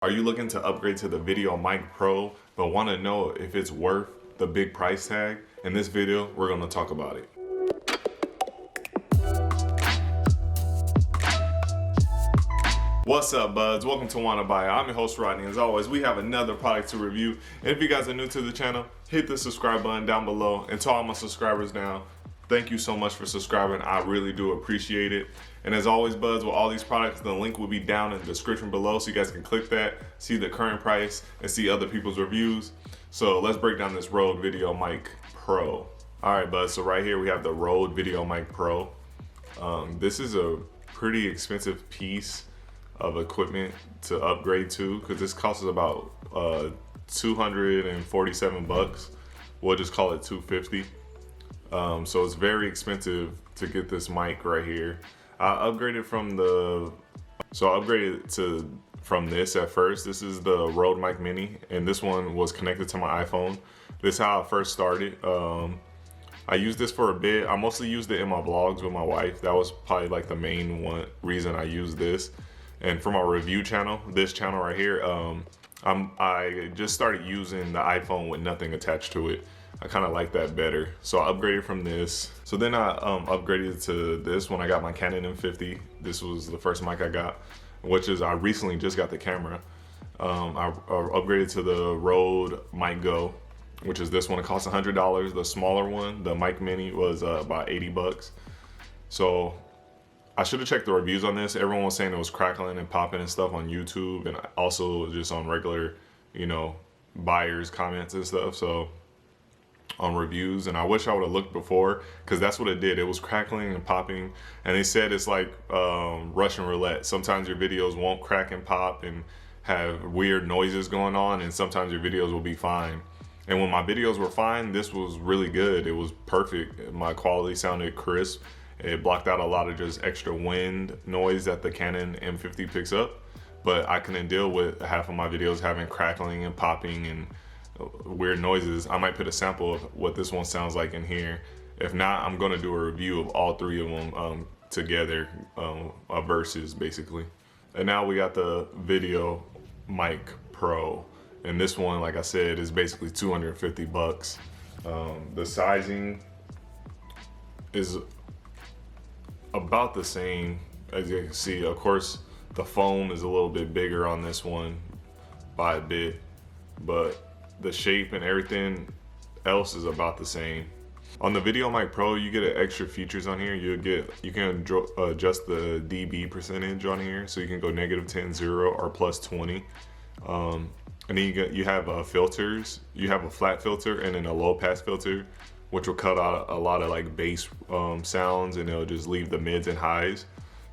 Are you looking to upgrade to the VideoMic Pro but want to know if it's worth the big price tag? In this video, we're going to talk about it. What's up, buds? Welcome to Wanna Buy. I'm your host, Rodney. As always, we have another product to review. And if you guys are new to the channel, hit the subscribe button down below. And to all my subscribers now, thank you so much for subscribing. I really do appreciate it. And as always, buds, with all these products, the link will be down in the description below so you guys can click that, see the current price, and see other people's reviews. So let's break down this Rode VideoMic Pro. All right, buds, so right here we have the Rode VideoMic Pro. This is a pretty expensive piece of equipment to upgrade to because this costs about 247 bucks. We'll just call it 250. So it's very expensive to get this mic right here. I upgraded from this at first. This is the Rode Mic Mini, and this one was connected to my iPhone. This is how I first started. I used this for a bit. I mostly used it in my vlogs with my wife. That was probably like the main reason I used this. And for my review channel, this channel right here, I just started using the iPhone with nothing attached to it. I kind of like that better. So I upgraded from this. So then I upgraded to this when I got my Canon M50. This was the first mic I got, which is I recently just got the camera. I upgraded to the Rode Mic Go, which is this one. It costs $100. The smaller one, the Mic Mini, was about 80 bucks. So I should have checked the reviews on this. Everyone was saying it was crackling and popping and stuff on YouTube, and also just on regular, buyers' comments and stuff. So on reviews, and I wish I would have looked before because that's what it did. It was crackling and popping, and they said it's like Russian roulette. Sometimes your videos won't crack and pop and have weird noises going on, and sometimes your videos will be fine. And when my videos were fine, this was really good. It was perfect. My quality sounded crisp. It blocked out a lot of just extra wind noise that the Canon M50 picks up, but I couldn't deal with half of my videos having crackling and popping and weird noises. I might put a sample of what this one sounds like in here. If not, I'm going to do a review of all three of them together, versus basically. And now we got the VideoMic Pro, and this one, like I said, is basically 250 bucks. The sizing is about the same as you can see. Of course, the foam is a little bit bigger on this one by a bit, but the shape and everything else is about the same. On the VideoMic Pro, you get extra features on here. You can adjust the dB percentage on here, so you can go -10, 0, or +20. And then you have filters. You have a flat filter and then a low pass filter, which will cut out a lot of like bass sounds, and it'll just leave the mids and highs.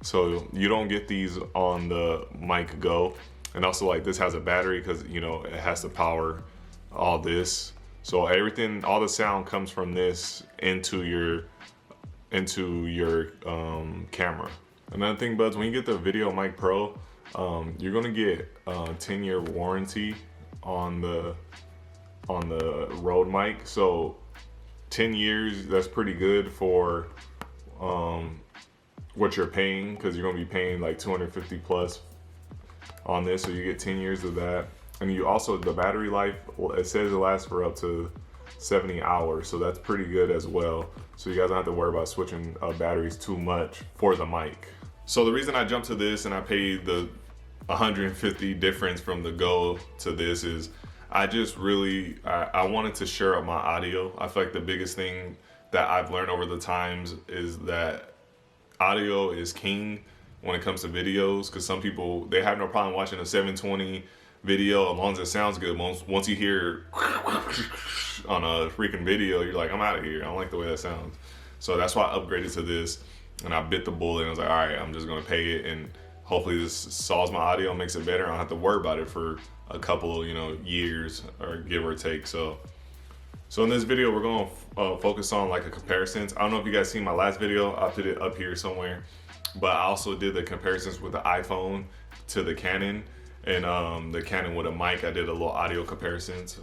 So you don't get these on the Mic Go. And also, like, this has a battery because it has to power all this. So everything, all the sound comes from this into your camera. Another thing, buds, when you get the VideoMic Pro, you're gonna get a 10-year warranty on the Rode mic. So 10 years, that's pretty good for what you're paying, because you're gonna be paying like 250 plus on this. So you get 10 years of that. And you also, the battery life, it says it lasts for up to 70 hours. So that's pretty good as well. So you guys don't have to worry about switching batteries too much for the mic. So the reason I jumped to this and I paid the 150 difference from the Go to this is I wanted to share up my audio. I feel like the biggest thing that I've learned over the times is that audio is king when it comes to videos, because some people, they have no problem watching a 720 video as long as it sounds good. Once you hear on a freaking video, you're like, I'm out of here. I don't like the way that sounds. So that's why I upgraded to this, and I bit the bullet and I was like, all right, I'm just gonna pay it, and hopefully this solves my audio, makes it better. I don't have to worry about it for a couple years, or give or take. So in this video, we're gonna focus on like a comparisons. I don't know if you guys seen my last video. I'll put it up here somewhere, but I also did the comparisons with the iPhone to the Canon, and the Canon with a mic. I did a little audio comparisons.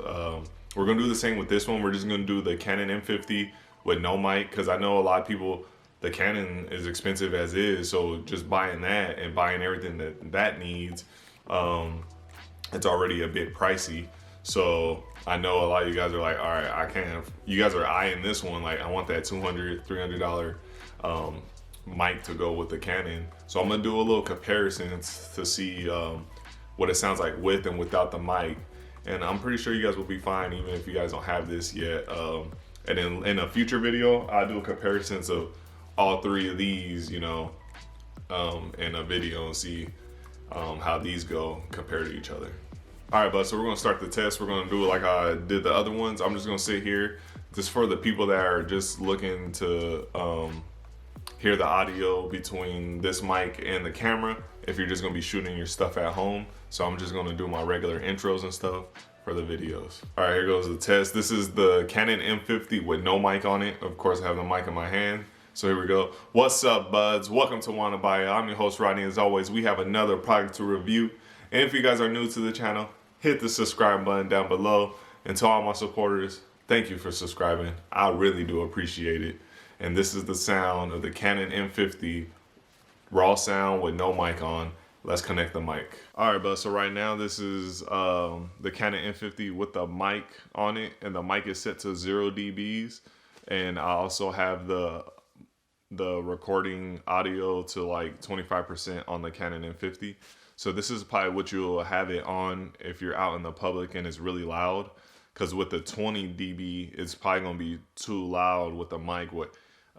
We're gonna do the same with this one. We're just gonna do the Canon M50 with no mic, because I know a lot of people, the Canon is expensive as is, so just buying that and buying everything that needs, it's already a bit pricey. So I know a lot of you guys are like, all right, I can't, you guys are eyeing this one, like I want that $200, $300 mic to go with the Canon. So I'm gonna do a little comparison to see what it sounds like with and without the mic. And I'm pretty sure you guys will be fine even if you guys don't have this yet. And then in a future video, I'll do comparisons of all three of these, you know, in a video and see how these go compared to each other. All right, bud, so we're gonna start the test. We're gonna do it like I did the other ones. I'm just gonna sit here just for the people that are just looking to hear the audio between this mic and the camera, if you're just gonna be shooting your stuff at home. So I'm just gonna do my regular intros and stuff for the videos. All right, here goes the test. This is the Canon M50 with no mic on it. Of course, I have the mic in my hand. So here we go. What's up, buds? Welcome to Wanna Buy It. I'm your host, Rodney. As always, we have another product to review. And if you guys are new to the channel, hit the subscribe button down below. And to all my supporters, thank you for subscribing. I really do appreciate it. And this is the sound of the Canon M50, raw sound with no mic on. Let's connect the mic. All right, bud, so right now this is the Canon M50 with the mic on it, and the mic is set to 0 dBs. And I also have the recording audio to like 25% on the Canon M50. So this is probably what you'll have it on if you're out in the public and it's really loud. Because with the 20 dB, it's probably gonna be too loud with the mic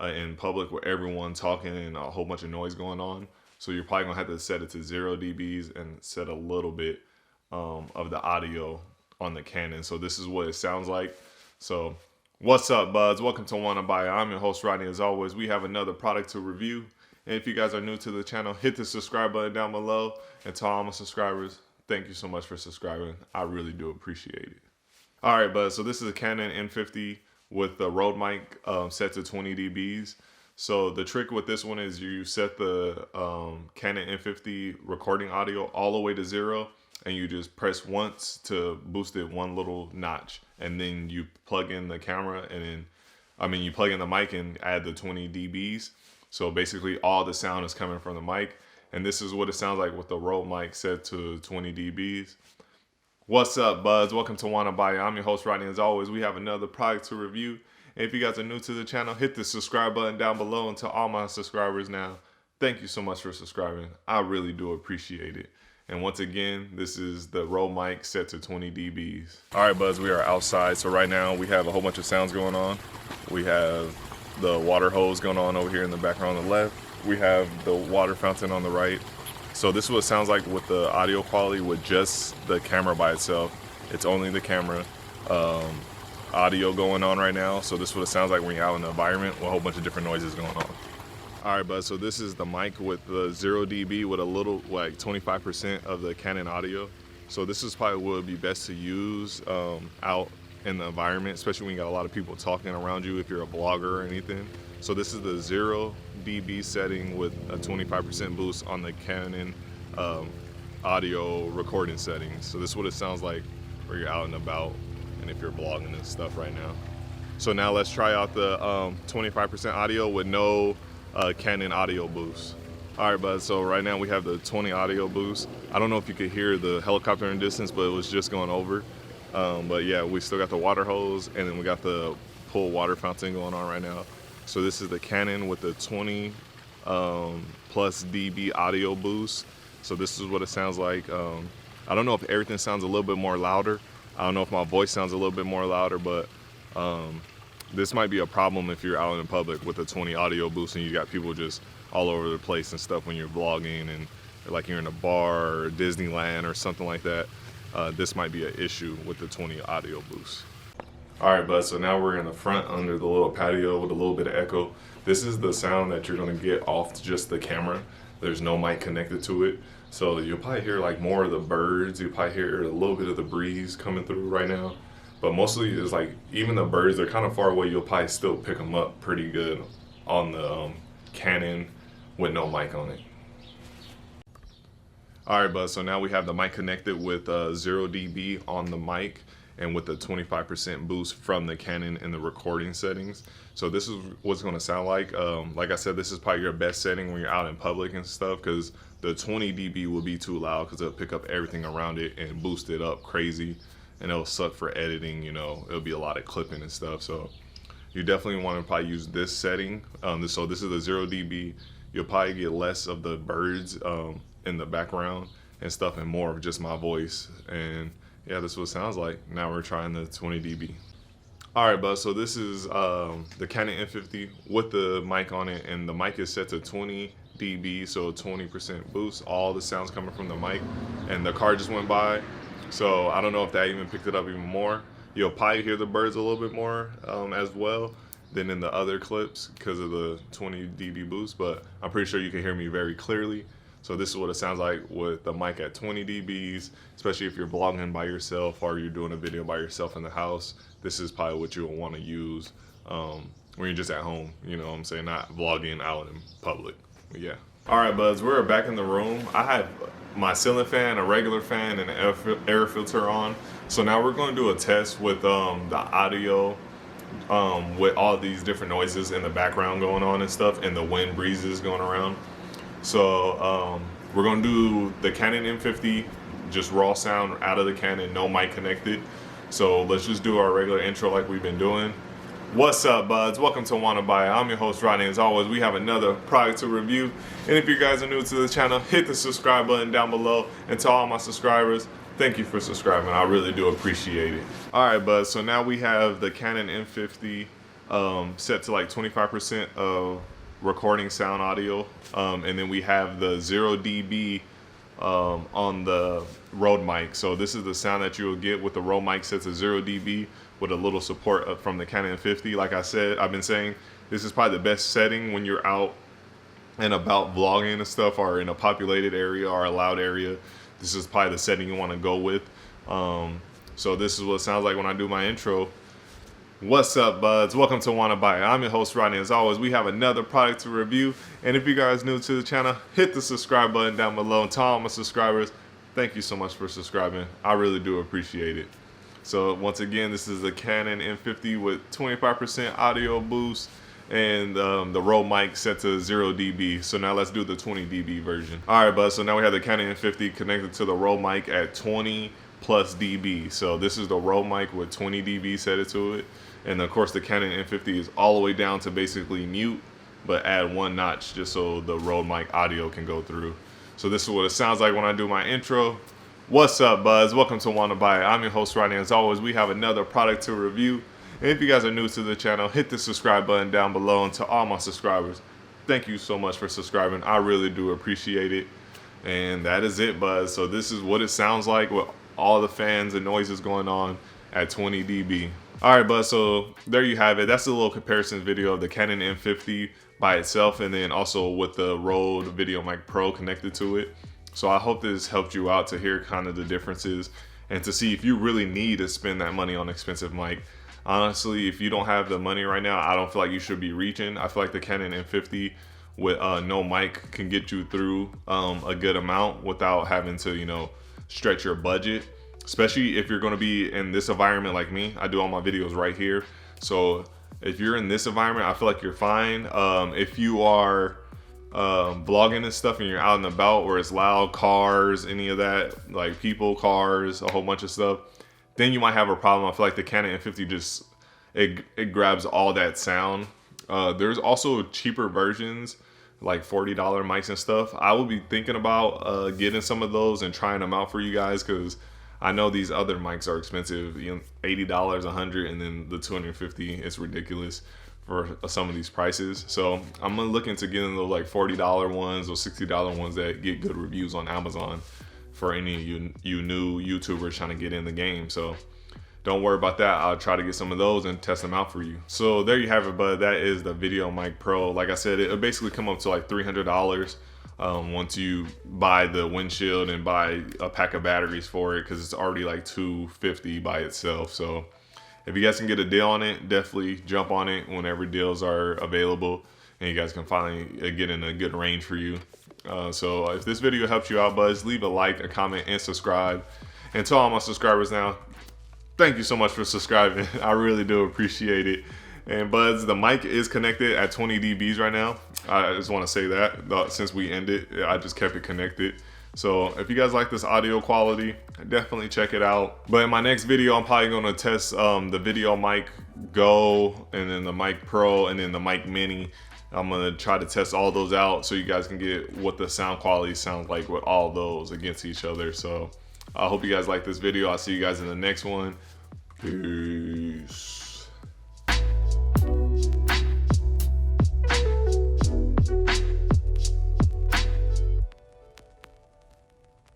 in public with everyone talking and a whole bunch of noise going on. So you're probably gonna have to set it to 0 dBs and set a little bit of the audio on the Canon. So this is what it sounds like. So what's up, buds? Welcome to Wanna Buy It. I'm your host, Rodney. As always, we have another product to review. And if you guys are new to the channel, hit the subscribe button down below. And to all my subscribers, thank you so much for subscribing. I really do appreciate it. All right, bud, so this is a Canon M50 with the Rode mic set to 20 dBs. So the trick with this one is you set the Canon M50 recording audio all the way to 0, and you just press once to boost it one little notch. And then you plug in the camera and then, you plug in the mic and add the 20 dBs. So basically all the sound is coming from the mic. And this is what it sounds like with the Rode mic set to 20 dBs. What's up, buds? Welcome to Wanna Buy It. I'm your host, Rodney. As always, we have another product to review. And if you guys are new to the channel, hit the subscribe button down below. And to all my subscribers now, thank you so much for subscribing. I really do appreciate it. And once again, this is the Rode mic set to 20 dBs. All right, buds, we are outside. So right now we have a whole bunch of sounds going on. We have the water hose going on over here in the background on the left. We have the water fountain on the right. So this is what it sounds like with the audio quality with just the camera by itself. It's only the camera audio going on right now. So this is what it sounds like when you're out in the environment with a whole bunch of different noises going on. All right, bud, so this is the mic with the 0 dB with a little, like 25% of the Canon audio. So this is probably what would be best to use out in the environment, especially when you got a lot of people talking around you if you're a vlogger or anything. So this is the 0 dB setting with a 25% boost on the Canon audio recording settings. So this is what it sounds like where you're out and about and if you're vlogging and stuff right now. So now let's try out the 25% audio with no Canon audio boost. All right, bud, so right now we have the 20 audio boost. I don't know if you could hear the helicopter in distance, but it was just going over. But yeah, we still got the water hose and then we got the pull water fountain going on right now. So this is the Canon with the 20 plus dB audio boost. So this is what it sounds like. I don't know if everything sounds a little bit more louder. I don't know if my voice sounds a little bit more louder, but this might be a problem if you're out in public with a 20 audio boost and you got people just all over the place and stuff when you're vlogging and like you're in a bar or Disneyland or something like that. This might be an issue with the 20 audio boost. All right, bud, so now we're in the front under the little patio with a little bit of echo. This is the sound that you're gonna get off just the camera. There's no mic connected to it. So you'll probably hear like more of the birds. You'll probably hear a little bit of the breeze coming through right now. But mostly it's like, even the birds, they're kind of far away. You'll probably still pick them up pretty good on the Canon with no mic on it. All right, bud, so now we have the mic connected with 0 dB on the mic and with the 25% boost from the Canon in the recording settings. So this is what's gonna sound like. Like I said, this is probably your best setting when you're out in public and stuff, because The 20 dB will be too loud because it'll pick up everything around it and boost it up crazy, and it'll suck for editing. You know, it'll be a lot of clipping and stuff. So you definitely want to probably use this setting. So this is the 0 dB. You'll probably get less of the birds in the background and stuff, and more of just my voice. And yeah, this is what it sounds like. Now we're trying the 20 dB. All right, bud, so this is the Canon M50 with the mic on it, and the mic is set to 20 dB, so 20% boost. All the sounds coming from the mic, and the car just went by, so I don't know if that even picked it up even more. You'll probably hear the birds a little bit more as well than in the other clips because of the 20 dB boost, but I'm pretty sure you can hear me very clearly. So this is what it sounds like with the mic at 20 dBs, especially if you're vlogging by yourself or you're doing a video by yourself in the house. This is probably what you'll want to use when you're just at home, you know what I'm saying, not vlogging out in public. But yeah. All right, buds, we're back in the room. I have my ceiling fan, a regular fan, and an air filter on. So now we're going to do a test with the audio with all these different noises in the background going on and stuff, and the wind breezes going around. So we're gonna do the Canon M50, just raw sound out of the Canon, no mic connected. So let's just do our regular intro like we've been doing. What's up, buds? Welcome to Wanna Buy. I'm your host, Rodney. As always, we have another product to review. And if you guys are new to the channel, hit the subscribe button down below. And to all my subscribers, thank you for subscribing. I really do appreciate it. All right, buds, so now we have the Canon M50 set to like 25% of recording sound audio, and then we have the 0 dB on the Rode mic. So this is the sound that you will get with the Rode mic set to 0 dB with a little support from the Canon M50. Like I said, I've been saying this is probably the best setting when you're out and about vlogging and stuff, or in a populated area or a loud area. This is probably the setting you want to go with. So this is what it sounds like when I do my intro. What's up, buds? Welcome to Wanna Buy. I'm your host, Rodney. As always, we have another product to review. And if you guys are new to the channel, hit the subscribe button down below. And to all my subscribers, thank you so much for subscribing. I really do appreciate it. So once again, this is the Canon M50 with 25% audio boost, and the Rode mic set to 0 dB. So now let's do the 20 dB version. All right, buds, so now we have the Canon M50 connected to the Rode mic at 20 plus dB. So this is the Rode mic with 20 dB set to it. And of course the Canon M50 is all the way down to basically mute, but add one notch just so the Rode mic audio can go through. So this is what it sounds like when I do my intro. What's up, buds? Welcome to Wanna Buy. I'm your host, Rodney. As always, we have another product to review. And if you guys are new to the channel, hit the subscribe button down below. And to all my subscribers, thank you so much for subscribing. I really do appreciate it. And that is it, buds. So this is what it sounds like with all the fans and noises going on at 20 dB. All right, buds, so there you have it. That's a little comparison video of the Canon M50 by itself, and then also with the Rode VideoMic Pro connected to it. So I hope this helped you out to hear kind of the differences and to see if you really need to spend that money on an expensive mic. Honestly, if you don't have the money right now, I don't feel like you should be reaching. I feel like the Canon M50 with no mic can get you through a good amount without having to, you know, stretch your budget. Especially if you're going to be in this environment like me. I do all my videos right here. So if you're in this environment, I feel like you're fine. If you are vlogging and stuff and you're out and about where it's loud, cars, any of that, like people, cars, a whole bunch of stuff, then you might have a problem. I feel like the Canon M50 just, it grabs all that sound. There's also cheaper versions, like $40 mics and stuff. I will be thinking about getting some of those and trying them out for you guys, because I know these other mics are expensive, you know, $80, $100, and then the $250. It's ridiculous for some of these prices. So I'm gonna look into getting those like $40 ones or $60 ones that get good reviews on Amazon for any of you new YouTubers trying to get in the game. So don't worry about that. I'll try to get some of those and test them out for you. So there you have it, bud. That is the VideoMic Pro. Like I said, it'll basically come up to like $300 once you buy the windshield and buy a pack of batteries for it, because it's already like $250 by itself. So if you guys can get a deal on it, definitely jump on it whenever deals are available and you guys can finally get in a good range for you. So if this video helps you out, buds, leave a like, a comment, and subscribe. And to all my subscribers now, thank you so much for subscribing. I really do appreciate it. And Buds, the mic is connected at 20 dBs right now. I just want to say that since we ended, I just kept it connected. So if you guys like this audio quality, definitely check it out. But in my next video, I'm probably going to test the VideoMic Go, and then the Mic Pro, and then the Mic Mini. I'm going to try to test all those out so you guys can get what the sound quality sounds like with all those against each other. So I hope you guys like this video. I'll see you guys in the next one. Peace.